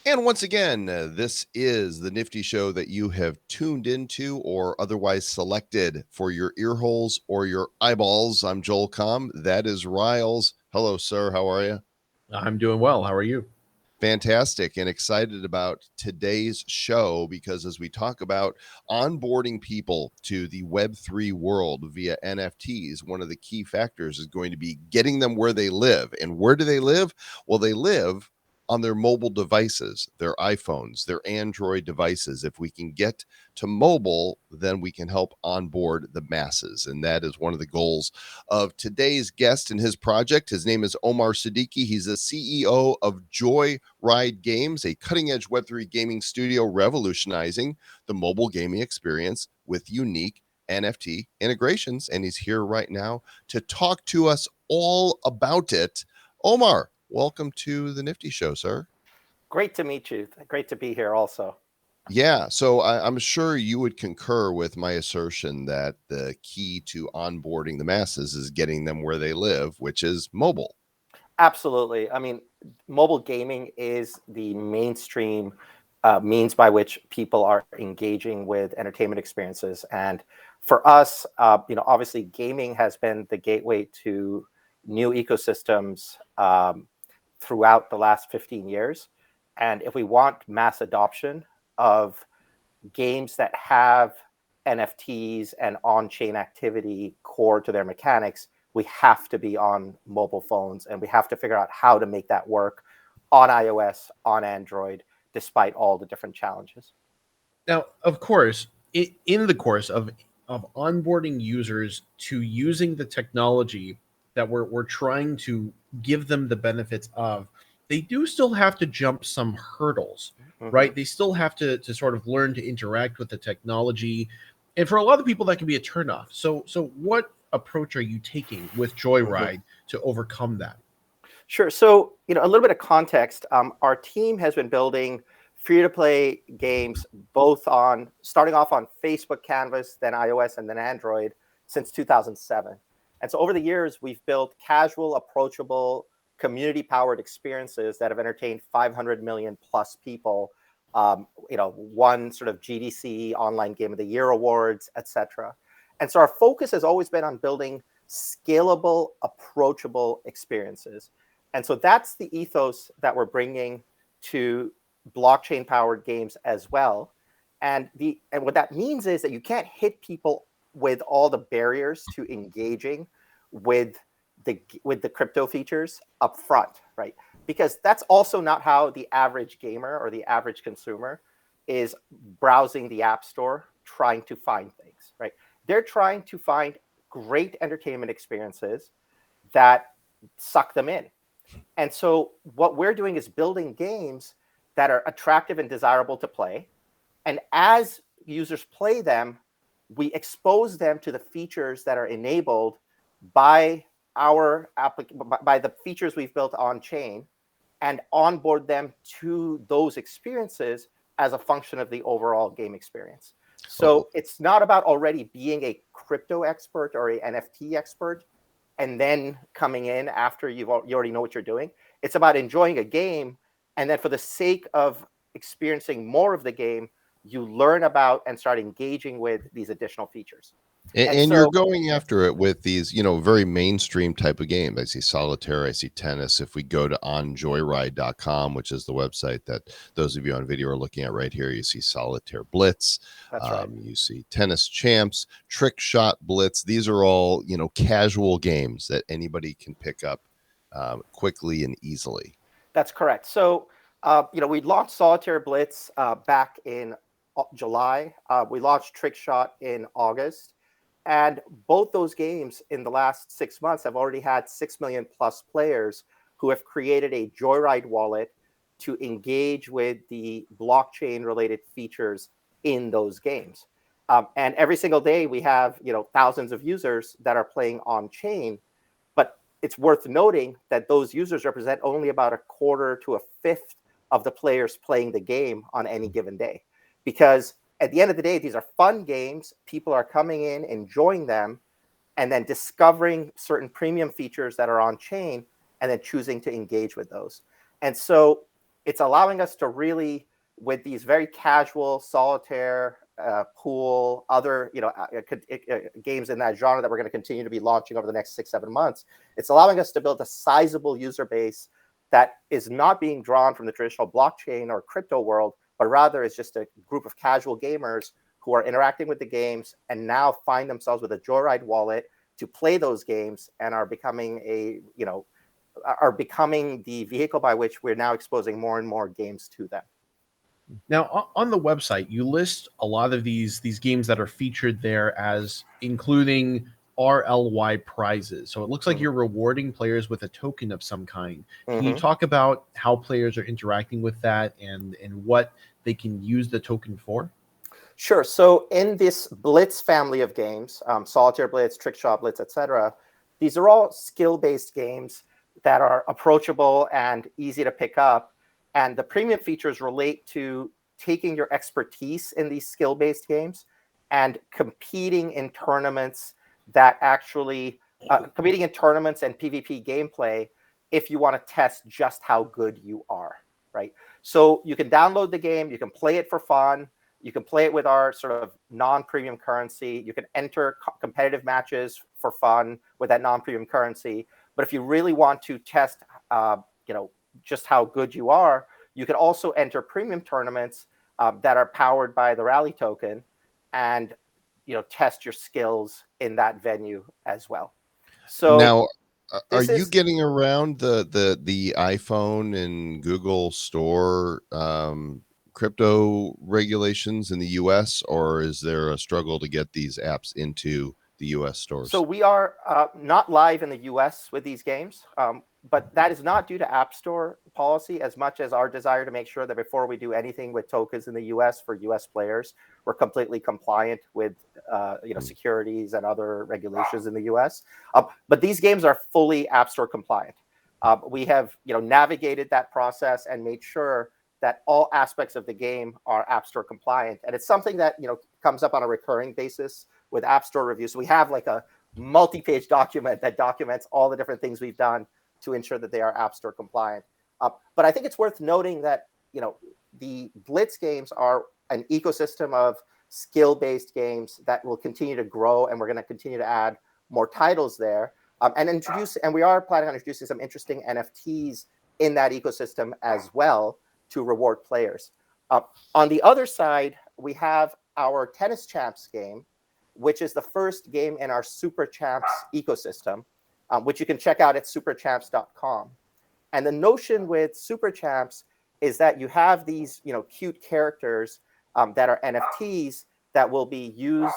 And once again, this is the Nifty Show that you have tuned into or otherwise selected for your ear holes or your eyeballs. I'm Joel Com. That is Riles. Hello, sir. How are you? I'm doing well. How are you? Fantastic and excited about today's show because as we talk about onboarding people to the Web3 world via NFTs, one of the key factors is going to be getting them where they live. And where do they live? Well, they live on their mobile devices, their iPhones, their Android devices. If we can get to mobile, then we can help onboard the masses. And that is one of the goals of today's guest and his project. His name is Omar Siqqidui. He's the CEO of Joyride Games, a cutting-edge Web3 gaming studio revolutionizing the mobile gaming experience with unique NFT integrations. And he's here right now to talk to us all about it. Omar, welcome to the Nifty Show, sir. Great to meet you. Great to be here also. Yeah, so I'm sure you would concur with my assertion that the key to onboarding the masses is getting them where they live, which is mobile. Absolutely. I mean, mobile gaming is the mainstream means by which people are engaging with entertainment experiences. And for us, obviously gaming has been the gateway to new ecosystems throughout the last 15 years. And if we want mass adoption of games that have NFTs and on-chain activity core to their mechanics, we have to be on mobile phones, and we have to figure out how to make that work on iOS, on Android, despite all the different challenges. Now, of course, in the course of onboarding users to using the technology that we're trying to give them the benefits of, they do still have to jump some hurdles, right? They still have to sort of learn to interact with the technology. And for a lot of people, that can be a turnoff. So what approach are you taking with Joyride to overcome that? Sure. So, a little bit of context. Our team has been building free-to-play games, starting off on Facebook Canvas, then iOS, and then Android since 2007. And so over the years, we've built casual, approachable, community-powered experiences that have entertained 500 million plus people, won sort of GDC Online Game of the Year awards, etc. And so our focus has always been on building scalable, approachable experiences. And so that's the ethos that we're bringing to blockchain-powered games as well. And what that means is that you can't hit people with all the barriers to engaging with the crypto features up front, right? Because that's also not how the average gamer or the average consumer is browsing the App Store trying to find things, right? They're trying to find great entertainment experiences that suck them in. And so what we're doing is building games that are attractive and desirable to play. And as users play them, we expose them to the features that are enabled by by the features we've built on chain, and onboard them to those experiences as a function of the overall game experience. So it's not about already being a crypto expert or a NFT expert and then coming in after you already know what you're doing. It's about enjoying a game, and then for the sake of experiencing more of the game, you learn about and start engaging with these additional features. And you're going after it with these, very mainstream type of games. I see solitaire, I see tennis. If we go to onjoyride.com, which is the website that those of you on video are looking at right here, you see Solitaire Blitz. That's right. You see Tennis Champs, Trick Shot Blitz. These are all, casual games that anybody can pick up quickly and easily. That's correct. So, we launched Solitaire Blitz back in July. We launched Trick Shot in August. And both those games in the last 6 months have already had 6 million plus players who have created a Joyride wallet to engage with the blockchain related features in those games. And every single day we have, thousands of users that are playing on chain. But it's worth noting that those users represent only about a quarter to a fifth of the players playing the game on any given day. Because at the end of the day, these are fun games. People are coming in, enjoying them, and then discovering certain premium features that are on chain, and then choosing to engage with those. And so it's allowing us to really, with these very casual solitaire, pool, other games in that genre that we're going to continue to be launching over the next 6-7 months, it's allowing us to build a sizable user base that is not being drawn from the traditional blockchain or crypto world, but rather is just a group of casual gamers who are interacting with the games and now find themselves with a Joyride wallet to play those games, and are becoming the vehicle by which we're now exposing more and more games to them. Now, on the website, you list a lot of these games that are featured there as including RLY prizes. So it looks like you're rewarding players with a token of some kind. Can you talk about how players are interacting with that and what they can use the token for? Sure. So in this Blitz family of games, Solitaire Blitz, Trickshot Blitz, etc., these are all skill-based games that are approachable and easy to pick up. And the premium features relate to taking your expertise in these skill-based games and competing in tournaments that actually competing in tournaments and PvP gameplay if you want to test just how good you are, right? So you can download the game, you can play it for fun, you can play it with our sort of non-premium currency, you can enter competitive matches for fun with that non-premium currency. But if you really want to test, just how good you are, you can also enter premium tournaments that are powered by the Rally token, and test your skills in that venue as well. So now, are you getting around the iPhone and Google Store crypto regulations in the US, or is there a struggle to get these apps into the US stores? So we are not live in the US with these games, but that is not due to App Store policy as much as our desire to make sure that before we do anything with tokens in the US for US players, we're completely compliant with securities and other regulations in the US. But these games are fully App Store compliant. We have navigated that process and made sure that all aspects of the game are App Store compliant. And it's something that comes up on a recurring basis with App Store reviews. So we have like a multi-page document that documents all the different things we've done to ensure that they are App Store compliant. But I think it's worth noting that the Blitz games are an ecosystem of skill-based games that will continue to grow, and we're going to continue to add more titles there, and we are planning on introducing some interesting NFTs in that ecosystem as well to reward players. On the other side, we have our Tennis Champs game, which is the first game in our Super Champs ecosystem, which you can check out at superchamps.com. And the notion with Super Champs is that you have these, cute characters that are NFTs that will be used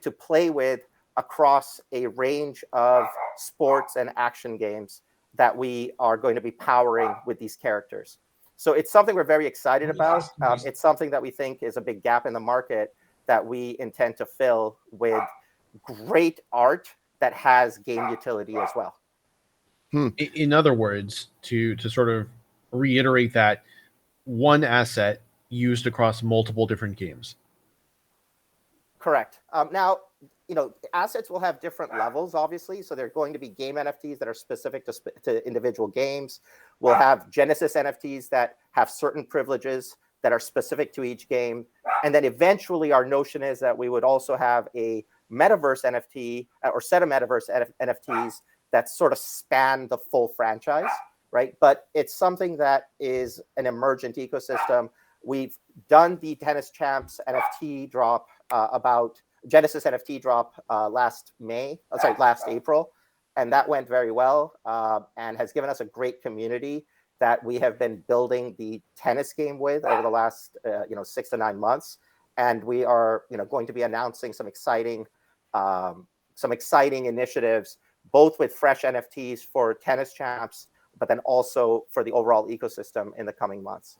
to play with across a range of sports and action games that we are going to be powering with these characters. So it's something we're very excited about. It's something that we think is a big gap in the market that we intend to fill with great art that has game utility as well. In other words, to sort of reiterate that, one asset used across multiple different games. Correct. Now, assets will have different levels, obviously. So they're going to be game NFTs that are specific to individual games. We'll have Genesis NFTs that have certain privileges that are specific to each game. And then eventually our notion is that we would also have a metaverse NFT or set of metaverse NFTs that sort of span the full franchise, right? But it's something that is an emergent ecosystem. We've done the Tennis Champs NFT drop Genesis NFT drop last April, and that went very well and has given us a great community that we have been building the tennis game with over the last 6 to 9 months, and we are going to be announcing some exciting initiatives, both with fresh NFTs for Tennis Champs, but then also for the overall ecosystem in the coming months.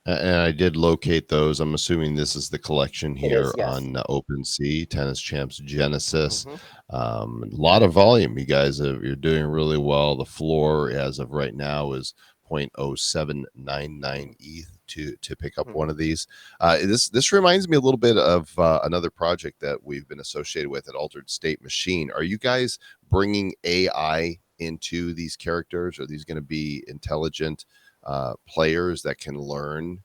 And I did locate those. I'm assuming this is the collection here yes. on OpenSea, Tennis Champs Genesis. A lot of volume. You guys you're doing really well. The floor as of right now is 0.0799 ETH to pick up one of these. This reminds me a little bit of another project that we've been associated with at Altered State Machine. Are you guys bringing AI into these characters? Are these going to be intelligent players that can learn?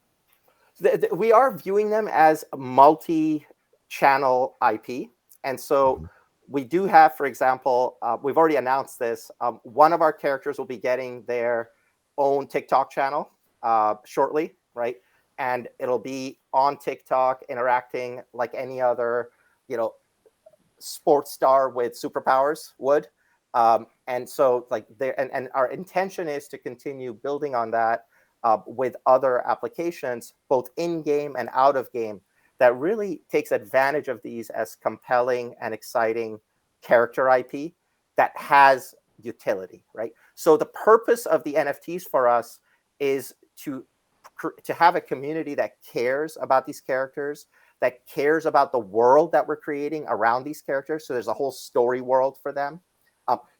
We are viewing them as multi-channel IP. And so we do have, for example, we've already announced this. One of our characters will be getting their own TikTok channel shortly, right? And it'll be on TikTok interacting like any other, sports star with superpowers would. And so like and our intention is to continue building on that with other applications, both in game and out of game, that really takes advantage of these as compelling and exciting character IP that has utility, right? So the purpose of the NFTs for us is to have a community that cares about these characters, that cares about the world that we're creating around these characters. So there's a whole story world for them.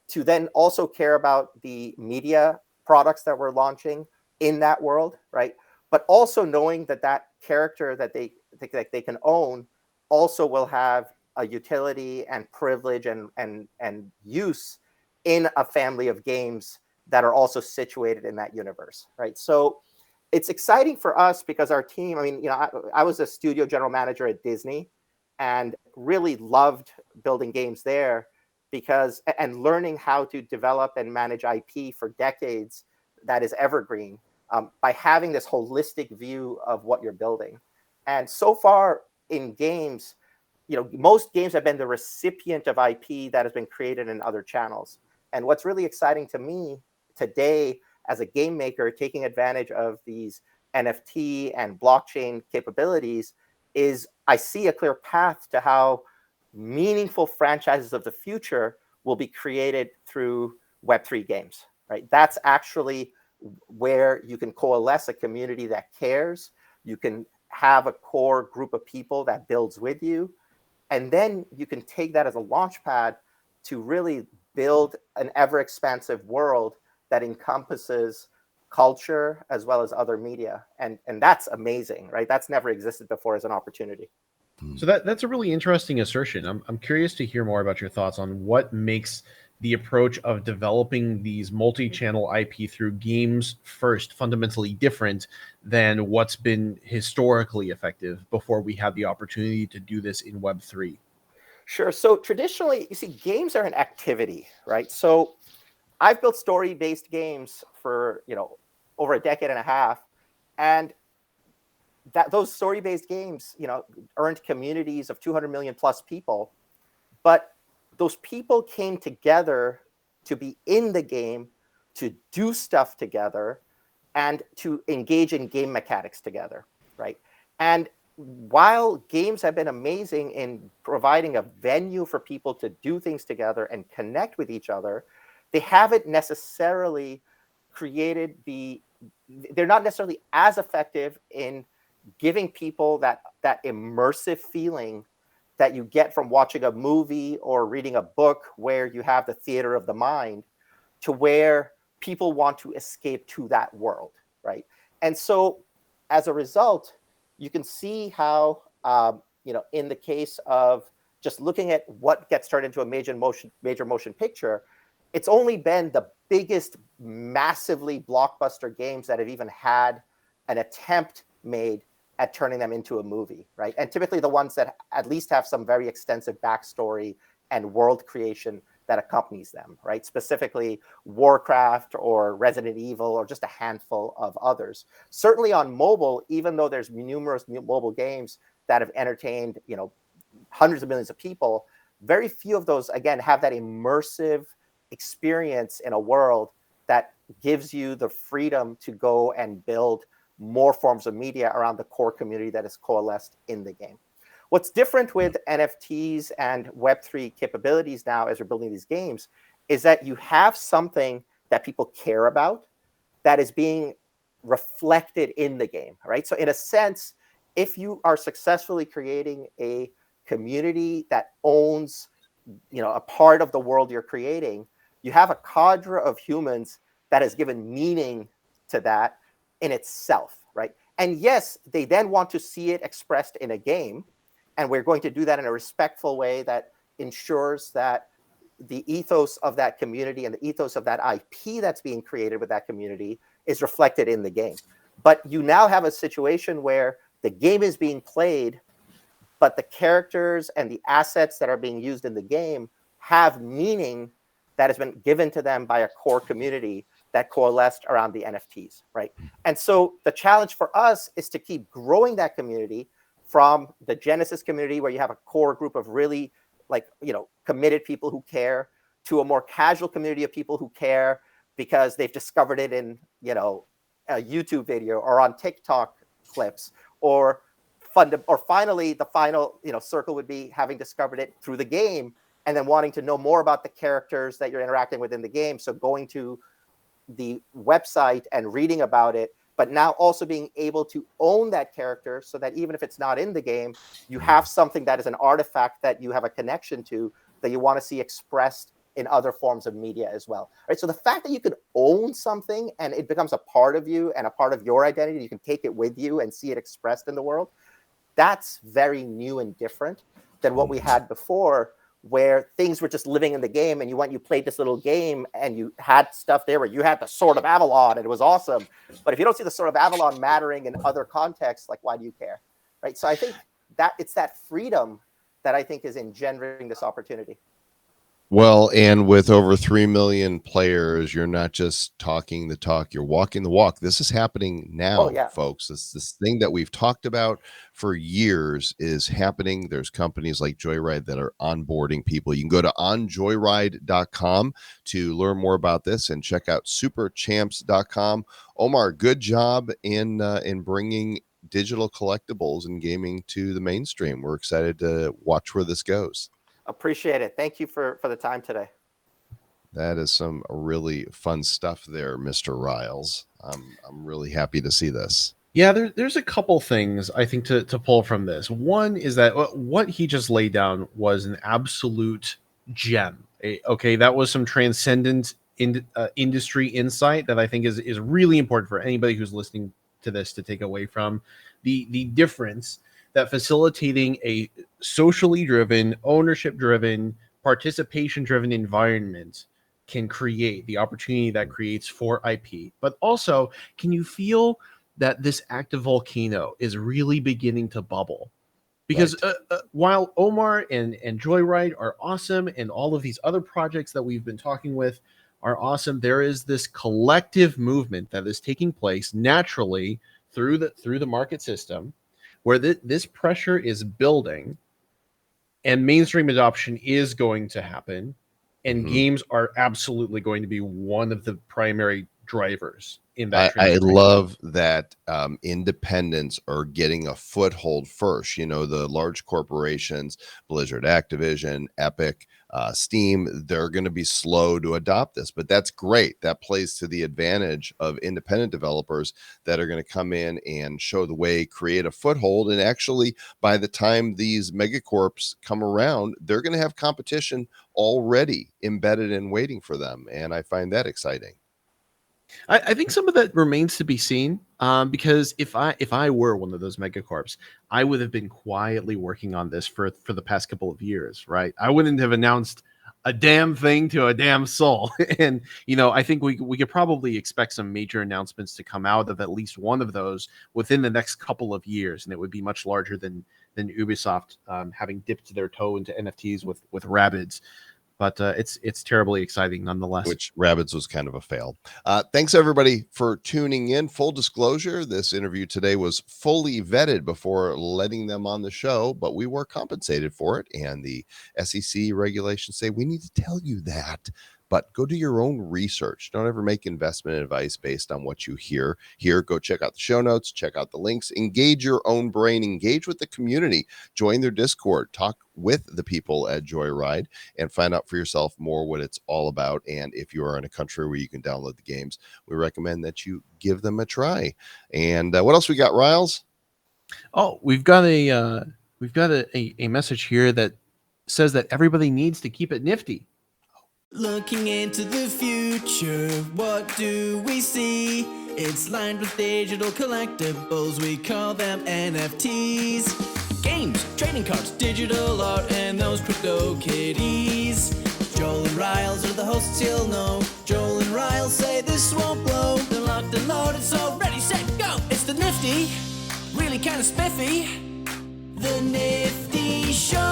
To then also care about the media products that we're launching in that world, right? But also knowing that that character that they can own also will have a utility and privilege and use in a family of games that are also situated in that universe, right? So it's exciting for us because our team, I mean, I was a studio general manager at Disney and really loved building games there and learning how to develop and manage IP for decades that is evergreen by having this holistic view of what you're building. And so far in games, most games have been the recipient of IP that has been created in other channels. And what's really exciting to me today as a game maker, taking advantage of these NFT and blockchain capabilities, is I see a clear path to how meaningful franchises of the future will be created through Web3 games, right? That's actually where you can coalesce a community that cares. You can have a core group of people that builds with you. And then you can take that as a launch pad to really build an ever expansive world that encompasses culture as well as other media. And that's amazing, right? That's never existed before as an opportunity. So that's a really interesting assertion. I'm curious to hear more about your thoughts on what makes the approach of developing these multi-channel IP through games first fundamentally different than what's been historically effective before we had the opportunity to do this in Web3. Sure. So traditionally, you see, games are an activity, right? So I've built story-based games for, over a decade and a half, and those story-based games, earned communities of 200 million plus people, but those people came together to be in the game, to do stuff together, and to engage in game mechanics together, right? And while games have been amazing in providing a venue for people to do things together and connect with each other, they haven't necessarily they're not necessarily as effective in giving people that immersive feeling that you get from watching a movie or reading a book, where you have the theater of the mind, to where people want to escape to that world, right? And so as a result, you can see how, in the case of just looking at what gets turned into a major motion picture, it's only been the biggest, massively blockbuster games that have even had an attempt made at turning them into a movie, right? And typically the ones that at least have some very extensive backstory and world creation that accompanies them, right? Specifically Warcraft or Resident Evil or just a handful of others. Certainly on mobile, even though there's numerous mobile games that have entertained, hundreds of millions of people, very few of those, again, have that immersive experience in a world that gives you the freedom to go and build more forms of media around the core community that is coalesced in the game. What's different with NFTs and Web3 capabilities now as we're building these games is that you have something that people care about that is being reflected in the game, right? So in a sense, if you are successfully creating a community that owns, a part of the world you're creating, you have a cadre of humans that has given meaning to that in itself, right? And yes, they then want to see it expressed in a game, and we're going to do that in a respectful way that ensures that the ethos of that community and the ethos of that IP that's being created with that community is reflected in the game. But you now have a situation where the game is being played, but the characters and the assets that are being used in the game have meaning that has been given to them by a core community that coalesced around the NFTs, right? And so the challenge for us is to keep growing that community from the Genesis community, where you have a core group of really committed people who care, to a more casual community of people who care because they've discovered it in, a YouTube video or on TikTok clips, or finally the final, circle would be having discovered it through the game and then wanting to know more about the characters that you're interacting with in the game. So going to the website and reading about it, but now also being able to own that character so that even if it's not in the game, you have something that is an artifact that you have a connection to that you want to see expressed in other forms of media as well. Right? So the fact that you can own something and it becomes a part of you and a part of your identity, you can take it with you and see it expressed in the world, that's very new and different than what we had before, where things were just living in the game and you played this little game and you had stuff there where you had the Sword of Avalon and it was awesome. But if you don't see the Sword of Avalon mattering in other contexts, like, why do you care? Right. So I think that it's that freedom that I think is engendering this opportunity. Well, and with over 3 million players, you're not just talking the talk, you're walking the walk. This is happening now, folks. This thing that we've talked about for years is happening. There's companies like Joyride that are onboarding people. You can go to onjoyride.com to learn more about this and check out superchamps.com. Omar, good job in bringing digital collectibles and gaming to the mainstream. We're excited to watch where this goes. Appreciate it. Thank you for the time today. That is some really fun stuff there, Mr. Riles. I'm really happy to see this. Yeah, there's a couple things I think to pull from this. One is that what he just laid down was an absolute gem. Okay, that was some transcendent industry insight that I think is really important for anybody who's listening to this to take away from the difference that facilitating a socially driven, ownership driven, participation driven environment can create, the opportunity that creates for IP. But also, can you feel that this active volcano is really beginning to bubble? Because while Omar and Joyride are awesome, and all of these other projects that we've been talking with are awesome, there is this collective movement that is taking place naturally through the market system, where this pressure is building and mainstream adoption is going to happen, and games are absolutely going to be one of the primary drivers in that. I love that independents are getting a foothold first. The large corporations, Blizzard, Activision, Epic, Steam, they're going to be slow to adopt this, but that's great. That plays to the advantage of independent developers that are going to come in and show the way, create a foothold. And actually, by the time these megacorps come around, they're going to have competition already embedded and waiting for them. And I find that exciting. I think some of that remains to be seen, because if I were one of those megacorps, I would have been quietly working on this for the past couple of years, right? I wouldn't have announced a damn thing to a damn soul. And, I think we could probably expect some major announcements to come out of at least one of those within the next couple of years. And it would be much larger than Ubisoft having dipped their toe into NFTs with Rabbids. But it's terribly exciting nonetheless. Which Rabbids was kind of a fail. Thanks, everybody, for tuning in. Full disclosure, this interview today was fully vetted before letting them on the show, but we were compensated for it. And the SEC regulations say we need to tell you that. But go do your own research. Don't ever make investment advice based on what you hear here. Go check out the show notes, check out the links, engage your own brain, engage with the community, join their Discord, talk with the people at Joyride, and find out for yourself more what it's all about. And if you are in a country where you can download the games, we recommend that you give them a try. And what else we got, Riles? Oh, we've got a message here that says that everybody needs to keep it nifty. Looking into the future, what do we see? It's lined with digital collectibles, we call them NFTs. Games, trading cards, digital art, and those crypto kitties. Joel and Riles are the hosts you'll know. Joel and Riles say this won't blow. They're locked and loaded, so ready, set, go. It's the Nifty, really kind of spiffy. The Nifty Show.